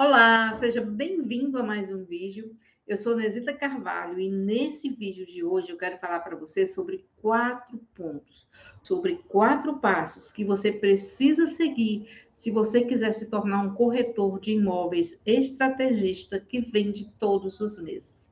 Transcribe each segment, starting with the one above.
Olá, seja bem-vindo a mais um vídeo. Eu sou Nesita Carvalho e nesse vídeo de hoje eu quero falar para você sobre 4 pontos, sobre 4 passos que você precisa seguir se você quiser se tornar um corretor de imóveis estrategista que vende todos os meses.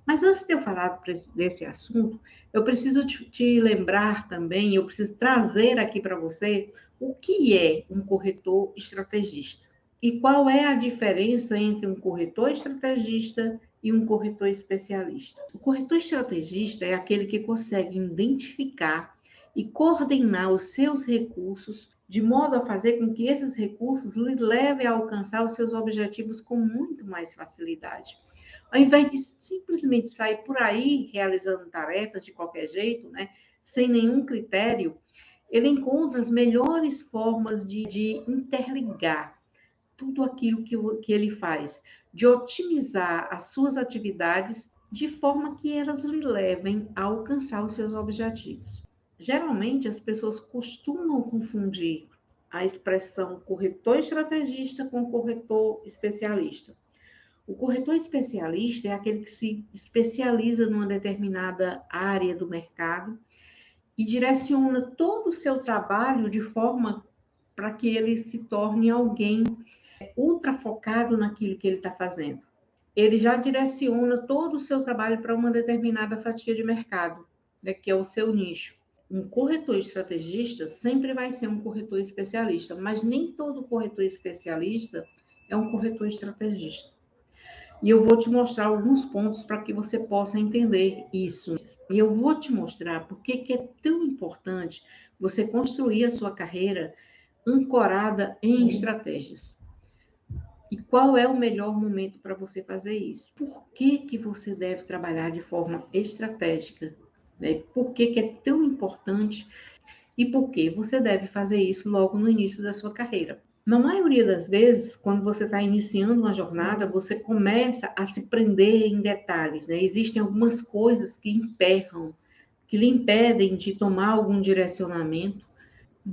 Mas antes de eu falar desse assunto, eu preciso te lembrar também, eu preciso trazer aqui para você o que é um corretor estrategista e qual é a diferença entre um corretor estrategista e um corretor especialista. O corretor estrategista é aquele que consegue identificar e coordenar os seus recursos de modo a fazer com que esses recursos lhe levem a alcançar os seus objetivos com muito mais facilidade. Ao invés de simplesmente sair por aí realizando tarefas de qualquer jeito, né, sem nenhum critério, ele encontra as melhores formas de interligar tudo aquilo que ele faz, de otimizar as suas atividades de forma que elas lhe levem a alcançar os seus objetivos. Geralmente, as pessoas costumam confundir a expressão corretor estrategista com corretor especialista. O corretor especialista é aquele que se especializa numa determinada área do mercado e direciona todo o seu trabalho de forma para que ele se torne alguém ultra focado naquilo que ele está fazendo. Ele já direciona todo o seu trabalho para uma determinada fatia de mercado, né, que é o seu nicho. Um corretor estrategista sempre vai ser um corretor especialista, mas nem todo corretor especialista é um corretor estrategista. E eu vou te mostrar alguns pontos para que você possa entender isso. E eu vou te mostrar por que é tão importante você construir a sua carreira ancorada em estratégias. E qual é o melhor momento para você fazer isso? Por que você deve trabalhar de forma estratégica? Né? Por que é tão importante e por que você deve fazer isso logo no início da sua carreira? Na maioria das vezes, quando você está iniciando uma jornada, você começa a se prender em detalhes, né? Existem algumas coisas que emperram, que lhe impedem de tomar algum direcionamento.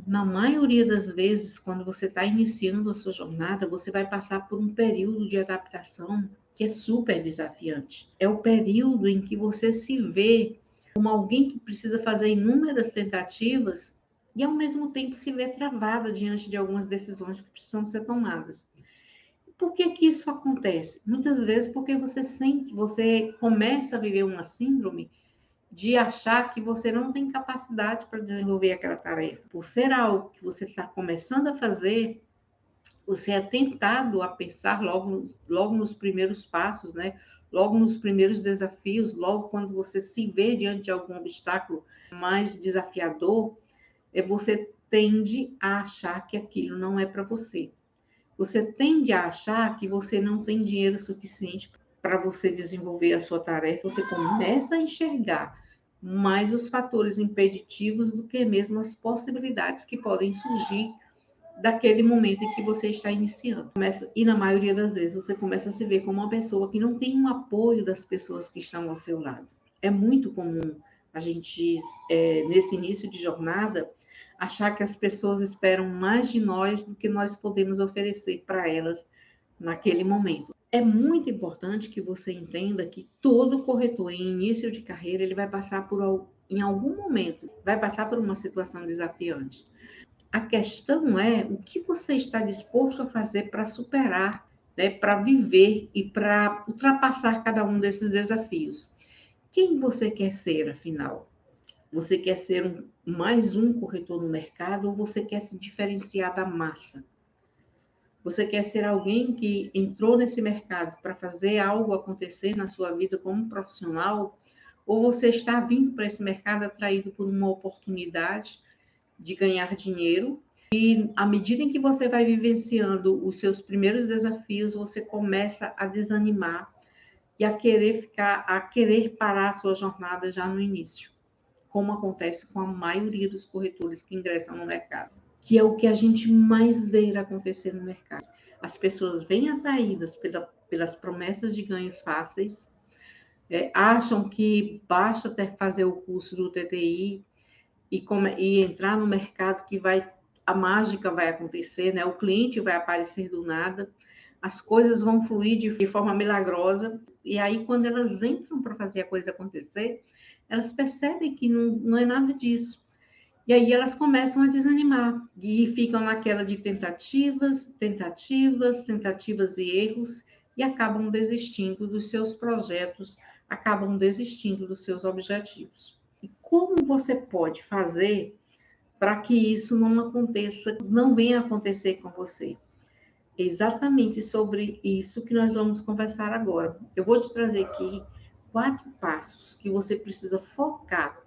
Na maioria das vezes, quando você está iniciando a sua jornada, você vai passar por um período de adaptação que é super desafiante. É o período em que você se vê como alguém que precisa fazer inúmeras tentativas e, ao mesmo tempo, se vê travada diante de algumas decisões que precisam ser tomadas. Por que que isso acontece? Muitas vezes porque você começa a viver uma síndrome de achar que você não tem capacidade para desenvolver aquela tarefa. Por ser algo que você está começando a fazer, você é tentado a pensar logo nos primeiros passos, né? Logo nos primeiros desafios, logo quando você se vê diante de algum obstáculo mais desafiador, você tende a achar que aquilo não é para você. Você tende a achar que você não tem dinheiro suficiente para você desenvolver a sua tarefa, você começa a enxergar mais os fatores impeditivos do que mesmo as possibilidades que podem surgir daquele momento em que você está iniciando. E na maioria das vezes você começa a se ver como uma pessoa que não tem um apoio das pessoas que estão ao seu lado. É muito comum a gente, nesse início de jornada, achar que as pessoas esperam mais de nós do que nós podemos oferecer para elas naquele momento. É muito importante que você entenda que todo corretor em início de carreira, ele vai passar em algum momento, vai passar por uma situação desafiante. A questão é o que você está disposto a fazer para superar, né, para viver e para ultrapassar cada um desses desafios. Quem você quer ser, afinal? Você quer ser mais um corretor no mercado ou você quer se diferenciar da massa? Você quer ser alguém que entrou nesse mercado para fazer algo acontecer na sua vida como profissional? Ou você está vindo para esse mercado atraído por uma oportunidade de ganhar dinheiro? E à medida em que você vai vivenciando os seus primeiros desafios, você começa a desanimar e a querer parar a sua jornada já no início, como acontece com a maioria dos corretores que ingressam no mercado, que é o que a gente mais vê acontecer no mercado. As pessoas vêm atraídas pelas promessas de ganhos fáceis, acham que basta até fazer o curso do TTI e entrar no mercado que a mágica vai acontecer, né? O cliente vai aparecer do nada, as coisas vão fluir de forma milagrosa, e aí quando elas entram para fazer a coisa acontecer, elas percebem que não é nada disso. E aí elas começam a desanimar e ficam naquela de tentativas, tentativas, tentativas e erros e acabam desistindo dos seus projetos, acabam desistindo dos seus objetivos. E como você pode fazer para que isso não aconteça, não venha acontecer com você? É exatamente sobre isso que nós vamos conversar agora. Eu vou te trazer aqui 4 passos que você precisa focar,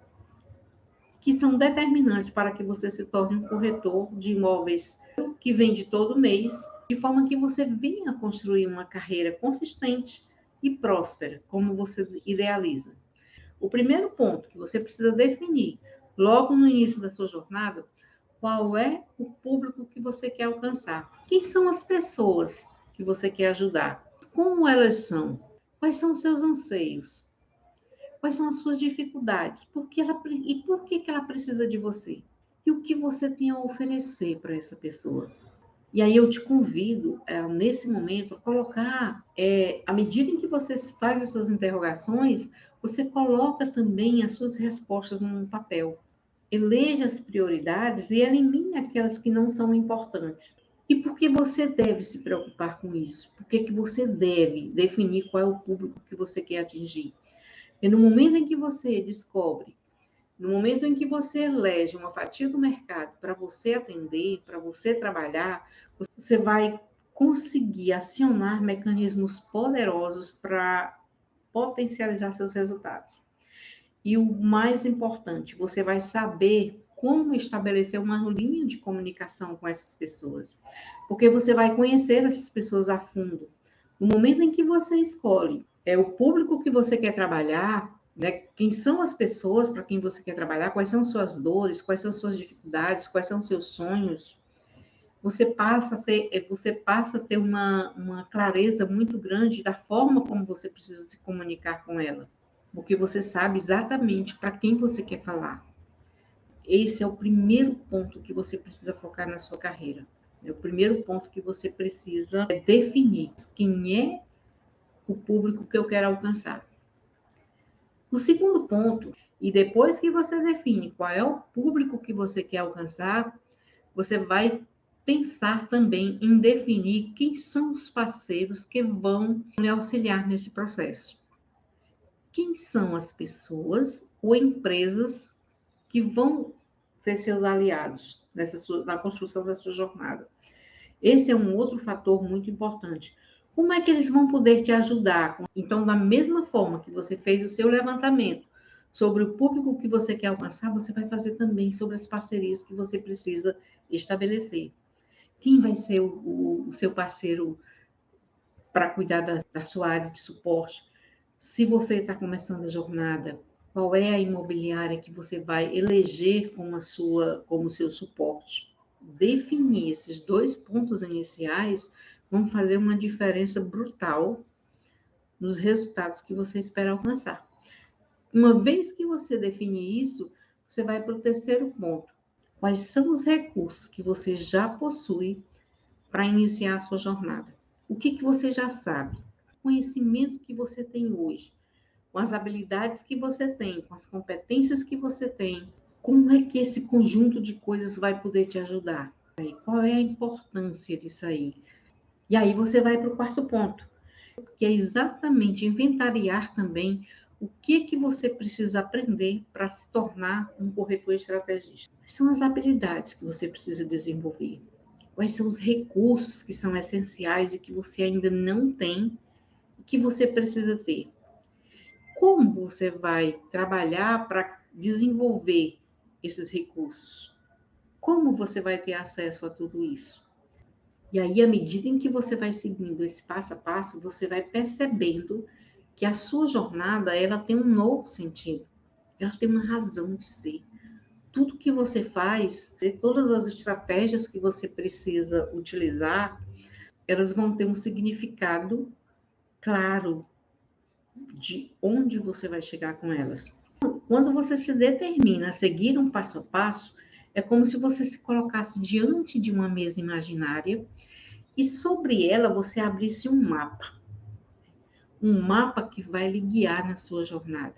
que são determinantes para que você se torne um corretor de imóveis que vende todo mês, de forma que você venha construir uma carreira consistente e próspera, como você idealiza. O primeiro ponto que você precisa definir, logo no início da sua jornada, qual é o público que você quer alcançar? Quem são as pessoas que você quer ajudar? Como elas são? Quais são os seus anseios? Quais são as suas dificuldades? Por que ela precisa de você? E o que você tem a oferecer para essa pessoa? E aí eu te convido, nesse momento, a colocar, à medida em que você faz essas interrogações, você coloca também as suas respostas num papel. Eleja as prioridades e elimine aquelas que não são importantes. E por que você deve se preocupar com isso? Por que você deve definir qual é o público que você quer atingir? E no momento em que você descobre, no momento em que você elege uma fatia do mercado para você atender, para você trabalhar, você vai conseguir acionar mecanismos poderosos para potencializar seus resultados. E o mais importante, você vai saber como estabelecer uma linha de comunicação com essas pessoas, porque você vai conhecer essas pessoas a fundo. No momento em que você escolhe o público que você quer trabalhar, né, quem são as pessoas para quem você quer trabalhar, quais são suas dores, quais são suas dificuldades, quais são seus sonhos, você passa a ter uma clareza muito grande da forma como você precisa se comunicar com ela, porque você sabe exatamente para quem você quer falar. Esse é o primeiro ponto que você precisa focar na sua carreira. É o primeiro ponto que você precisa definir quem é o público que eu quero alcançar. O segundo ponto, e depois que você define qual é o público que você quer alcançar, você vai pensar também em definir quem são os parceiros que vão lhe auxiliar nesse processo. Quem são as pessoas ou empresas que vão ser seus aliados na construção da sua jornada? Esse é um outro fator muito importante. Como é que eles vão poder te ajudar? Então, da mesma forma que você fez o seu levantamento sobre o público que você quer alcançar, você vai fazer também sobre as parcerias que você precisa estabelecer. Quem vai ser o seu parceiro para cuidar da sua área de suporte? Se você está começando a jornada, qual é a imobiliária que você vai eleger como seu suporte? Definir esses 2 pontos iniciais vão fazer uma diferença brutal nos resultados que você espera alcançar. Uma vez que você definir isso, você vai para o terceiro ponto. Quais são os recursos que você já possui para iniciar a sua jornada? O que você já sabe? O conhecimento que você tem hoje, com as habilidades que você tem, com as competências que você tem, como é que esse conjunto de coisas vai poder te ajudar? Qual é a importância disso aí? E aí você vai para o quarto ponto, que é exatamente inventariar também o que você precisa aprender para se tornar um corretor estrategista. Quais são as habilidades que você precisa desenvolver? Quais são os recursos que são essenciais e que você ainda não tem e que você precisa ter? Como você vai trabalhar para desenvolver esses recursos? Como você vai ter acesso a tudo isso? E aí, à medida em que você vai seguindo esse passo a passo, você vai percebendo que a sua jornada, ela tem um novo sentido. Ela tem uma razão de ser. Tudo que você faz, todas as estratégias que você precisa utilizar, elas vão ter um significado claro de onde você vai chegar com elas. Quando você se determina a seguir um passo a passo, é como se você se colocasse diante de uma mesa imaginária e sobre ela você abrisse um mapa que vai lhe guiar na sua jornada.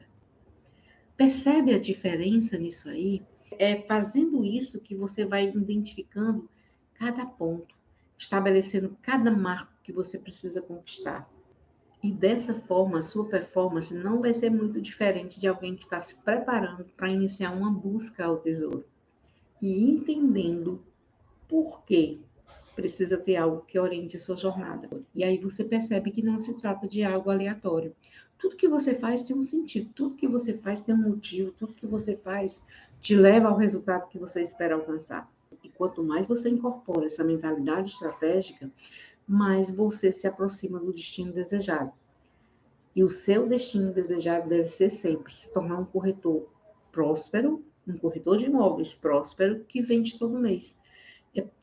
Percebe a diferença nisso aí? É fazendo isso que você vai identificando cada ponto, estabelecendo cada marco que você precisa conquistar. E dessa forma, a sua performance não vai ser muito diferente de alguém que está se preparando para iniciar uma busca ao tesouro. E entendendo por que precisa ter algo que oriente a sua jornada. E aí você percebe que não se trata de algo aleatório. Tudo que você faz tem um sentido, tudo que você faz tem um motivo, tudo que você faz te leva ao resultado que você espera alcançar. E quanto mais você incorpora essa mentalidade estratégica, mais você se aproxima do destino desejado. E o seu destino desejado deve ser sempre se tornar um corretor próspero, um corretor de imóveis próspero que vende todo mês.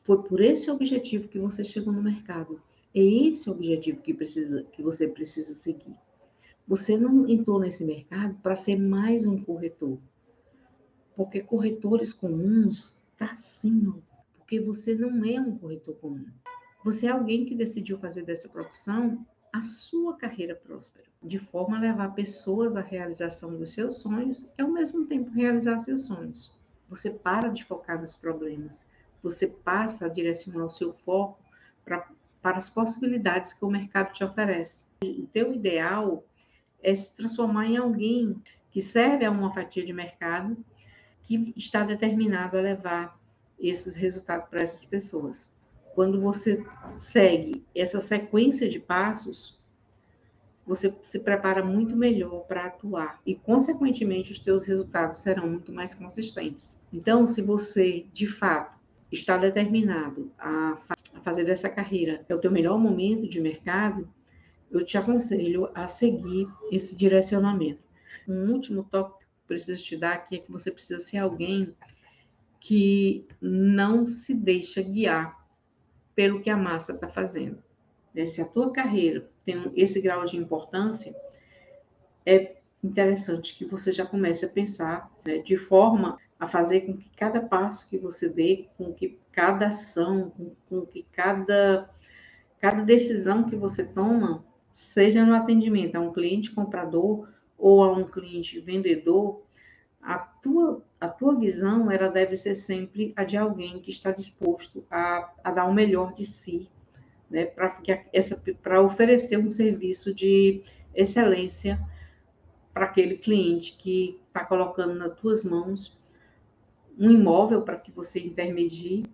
Foi por esse objetivo que você chegou no mercado. É esse objetivo que você precisa seguir. Você não entrou nesse mercado para ser mais um corretor. Porque corretores comuns fascinam. Porque você não é um corretor comum. Você é alguém que decidiu fazer dessa profissão a sua carreira próspera, de forma a levar pessoas à realização dos seus sonhos e, ao mesmo tempo, realizar seus sonhos. Você para de focar nos problemas, você passa a direcionar o seu foco para as possibilidades que o mercado te oferece. O teu ideal é se transformar em alguém que serve a uma fatia de mercado que está determinado a levar esses resultados para essas pessoas. Quando você segue essa sequência de passos, você se prepara muito melhor para atuar e, consequentemente, os teus resultados serão muito mais consistentes. Então, se você, de fato, está determinado a fazer dessa carreira é o teu melhor momento de mercado, eu te aconselho a seguir esse direcionamento. Um último toque que eu preciso te dar aqui é que você precisa ser alguém que não se deixa guiar pelo que a massa está fazendo. Se a tua carreira tem esse grau de importância, é interessante que você já comece a pensar, né, de forma a fazer com que cada passo que você dê, com que cada ação, com que cada decisão que você toma, seja no atendimento a um cliente comprador ou a um cliente vendedor, a tua visão ela deve ser sempre a de alguém que está disposto a dar o melhor de si, né, para oferecer um serviço de excelência para aquele cliente que está colocando nas tuas mãos um imóvel para que você intermedie,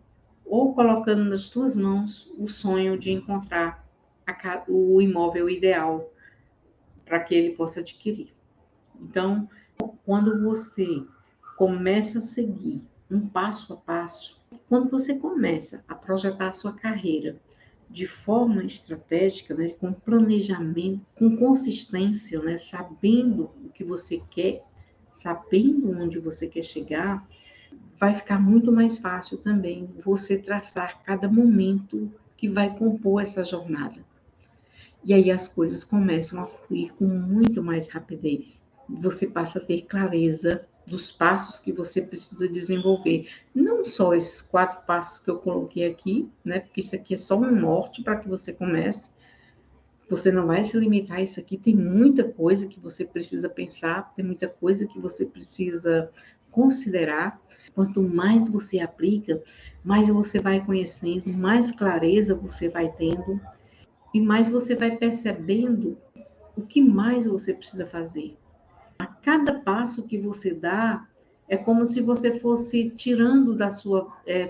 ou colocando nas tuas mãos o sonho de encontrar o imóvel ideal para que ele possa adquirir. Então, quando você começa a seguir um passo a passo, quando você começa a projetar a sua carreira de forma estratégica, né, com planejamento, com consistência, né, sabendo o que você quer, sabendo onde você quer chegar, vai ficar muito mais fácil também você traçar cada momento que vai compor essa jornada. E aí as coisas começam a fluir com muito mais rapidez. Você passa a ter clareza dos passos que você precisa desenvolver. Não só esses 4 passos que eu coloquei aqui, né? Porque isso aqui é só um norte para que você comece. Você não vai se limitar a isso aqui. Tem muita coisa que você precisa pensar, tem muita coisa que você precisa considerar. Quanto mais você aplica, mais você vai conhecendo, mais clareza você vai tendo e mais você vai percebendo o que mais você precisa fazer. A cada passo que você dá, é como se você fosse tirando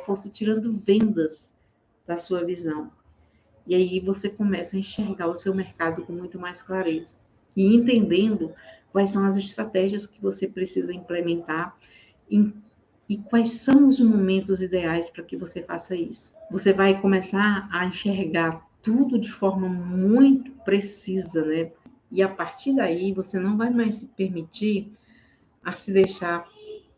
fosse tirando vendas da sua visão. E aí você começa a enxergar o seu mercado com muito mais clareza e entendendo quais são as estratégias que você precisa implementar e quais são os momentos ideais para que você faça isso. Você vai começar a enxergar tudo de forma muito precisa, né? E a partir daí você não vai mais se permitir a se deixar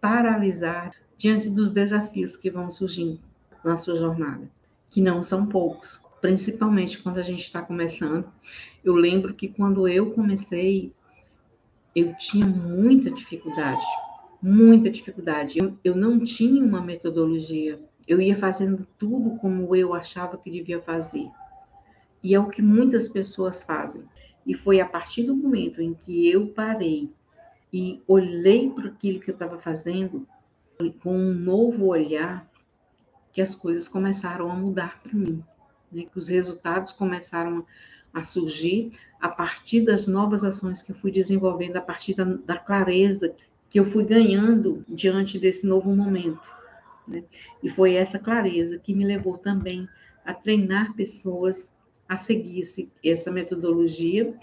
paralisar diante dos desafios que vão surgindo na sua jornada, que não são poucos, principalmente quando a gente está começando. Eu lembro que quando eu comecei, eu tinha muita dificuldade, muita dificuldade. Eu não tinha uma metodologia, eu ia fazendo tudo como eu achava que devia fazer. E é o que muitas pessoas fazem. E foi a partir do momento em que eu parei e olhei para aquilo que eu estava fazendo com um novo olhar, que as coisas começaram a mudar para mim, né? Que os resultados começaram a surgir a partir das novas ações que eu fui desenvolvendo, a partir da clareza que eu fui ganhando diante desse novo momento, né? E foi essa clareza que me levou também a treinar pessoas a seguir essa metodologia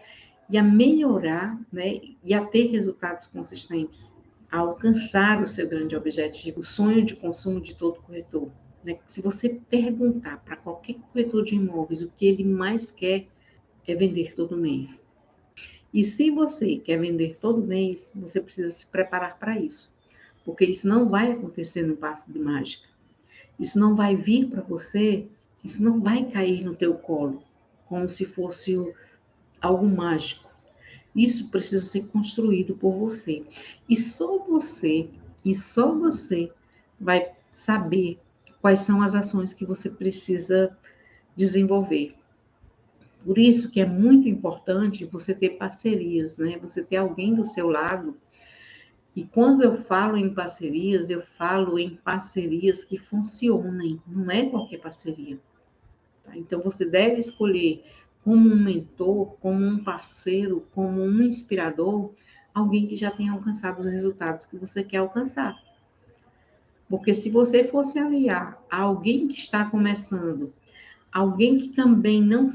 e a melhorar, né? E a ter resultados consistentes, a alcançar o seu grande objetivo, o sonho de consumo de todo corretor, né? Se você perguntar para qualquer corretor de imóveis o que ele mais quer é vender todo mês. E se você quer vender todo mês, você precisa se preparar para isso, porque isso não vai acontecer no passe de mágica. Isso não vai vir para você, isso não vai cair no teu colo, como se fosse algo mágico. Isso precisa ser construído por você. E só você vai saber quais são as ações que você precisa desenvolver. Por isso que é muito importante você ter parcerias, né? Você ter alguém do seu lado. E quando eu falo em parcerias, eu falo em parcerias que funcionem, não é qualquer parceria. Tá? Então você deve escolher como um mentor, como um parceiro, como um inspirador, alguém que já tenha alcançado os resultados que você quer alcançar. Porque se você fosse aliar a alguém que está começando, alguém que também não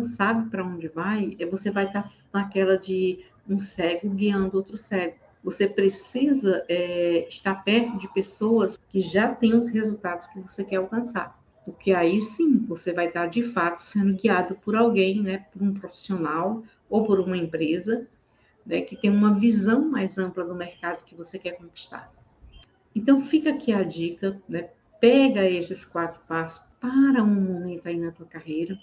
sabe para onde vai, você vai estar naquela de um cego guiando outro cego. Você precisa estar perto de pessoas que já têm os resultados que você quer alcançar. Porque aí sim você vai estar de fato sendo guiado por alguém, né, por um profissional ou por uma empresa, né, que tem uma visão mais ampla do mercado que você quer conquistar. Então fica aqui a dica, né? Pega esses 4 passos para um momento aí na tua carreira.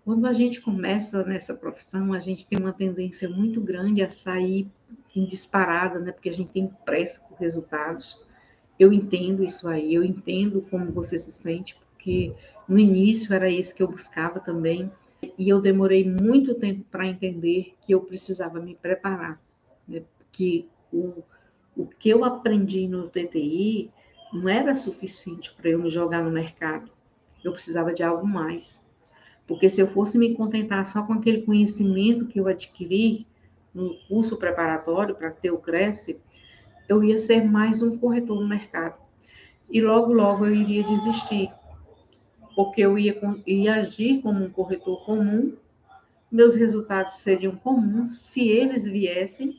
Quando a gente começa nessa profissão, a gente tem uma tendência muito grande a sair em disparada, né? Porque a gente tem pressa por resultados. Eu entendo isso aí, eu entendo como você se sente, porque no início era isso que eu buscava também, e eu demorei muito tempo para entender que eu precisava me preparar, né? Que o que eu aprendi no TTI não era suficiente para eu me jogar no mercado. Eu precisava de algo mais. Porque se eu fosse me contentar só com aquele conhecimento que eu adquiri no curso preparatório para ter o Cresce, eu ia ser mais um corretor no mercado. E logo, logo eu iria desistir, porque eu ia agir como um corretor comum, meus resultados seriam comuns, se eles viessem,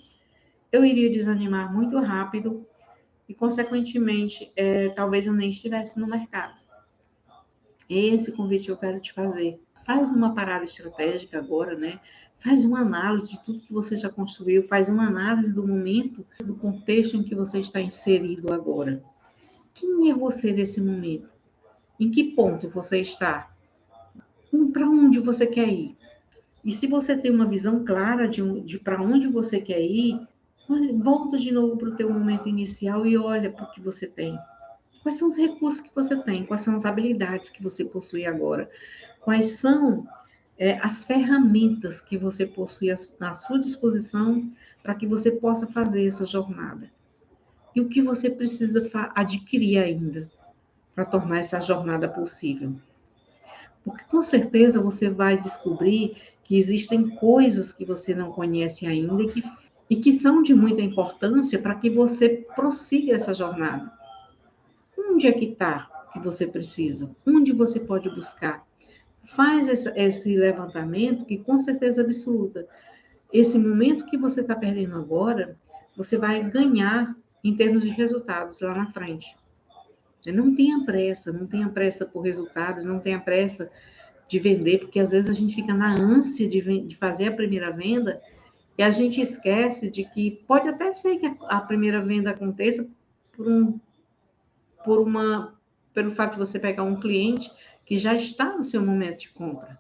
eu iria desanimar muito rápido e, consequentemente, talvez eu nem estivesse no mercado. Esse convite eu quero te fazer. Faz uma parada estratégica agora, né? Faz uma análise de tudo que você já construiu, faz uma análise do momento, do contexto em que você está inserido agora. Quem é você nesse momento? Em que ponto você está? Para onde você quer ir? E se você tem uma visão clara de para onde você quer ir, volta de novo para o teu momento inicial e olha para o que você tem. Quais são os recursos que você tem? Quais são as habilidades que você possui agora? Quais são as ferramentas que você possui à sua disposição para que você possa fazer essa jornada? E o que você precisa adquirir ainda para tornar essa jornada possível? Porque com certeza você vai descobrir que existem coisas que você não conhece ainda e que são de muita importância para que você prossiga essa jornada. Onde é que está o que você precisa? Onde você pode buscar? Faz esse levantamento que, com certeza absoluta, esse momento que você está perdendo agora, você vai ganhar em termos de resultados lá na frente. Não tenha pressa por resultados, não tenha pressa de vender, porque às vezes a gente fica na ânsia de fazer a primeira venda e a gente esquece de que pode até ser que a primeira venda aconteça por um, por uma, pelo fato de você pegar um cliente que já está no seu momento de compra.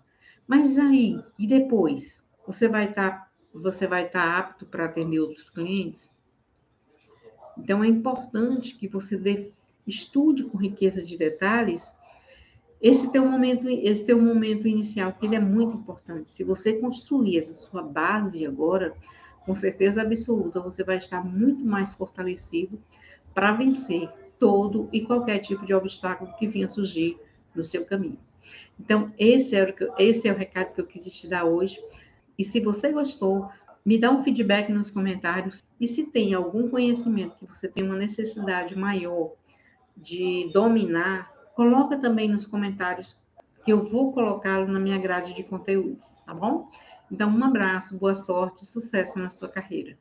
Mas aí, e depois? Você vai estar apto para atender outros clientes? Então, é importante que você estude com riqueza de detalhes esse teu momento inicial, que ele é muito importante. Se você construir essa sua base agora, com certeza absoluta, você vai estar muito mais fortalecido para vencer todo e qualquer tipo de obstáculo que venha surgir no seu caminho. Então, esse é o recado que eu queria te dar hoje. E se você gostou, me dá um feedback nos comentários. E se tem algum conhecimento que você tem uma necessidade maior de dominar, coloca também nos comentários que eu vou colocá-lo na minha grade de conteúdos, tá bom? Então, um abraço, boa sorte, sucesso na sua carreira.